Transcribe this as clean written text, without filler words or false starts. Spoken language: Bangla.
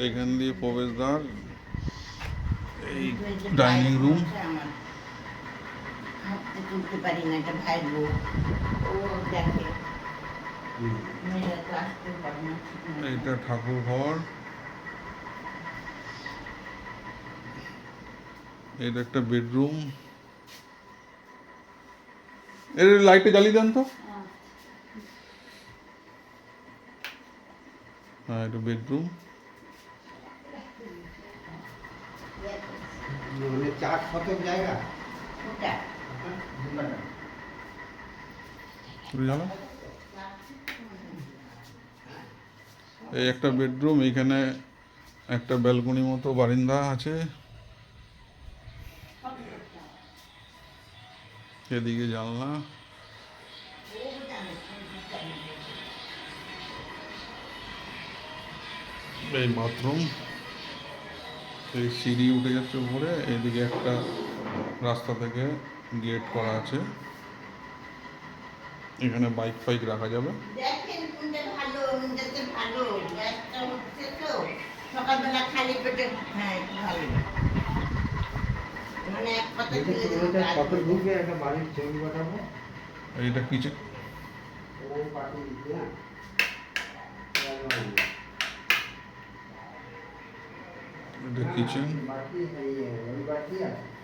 এখান দিয়ে প্রবেশদ্বার, এই ডাইনিং রুম। হাঁটতে তুলতে পারি না, এটা ভাইয়ের বউ, ও দেখে মেয়েরা তো আসতে পারে না। এইটা ঠাকুর ঘর, এটা একটা বেডরুম। এর লাইটটা জ্বালিয়ে দেন তো। হ্যাঁ, এটা বেডরুম। মানে 4 শতক জায়গা। ওটা জানো, এই একটা বেডরুম, এইখানে একটা ব্যালকনি মতো বারান্দা আছে, এদিকে জানলা, এই বাথরুম, এই সিঁড়ি উঠে যাচ্ছে উপরে, এদিকে একটা রাস্তা থেকে গেট করা আছে, এখানে বাইক ফাইক রাখা যাবে। দেখেন কোনটা ভালো, কোনটাতে ভালো গ্যাসটা হচ্ছে তো সকালবেলা খালি পেটে। হ্যাঁ, একটু ভালো, মানে এক কথা এটা দিলে যেন কিলোমিটার কাজ কত হয়ে যায়। ঢুকে একটা বাড়ির ছবি পাঠাবো। এইটা কিচেন, ও পাঠিয়ে দিচ্ছে না। এটা কিচেন, বাকি ওই বাকি আছে।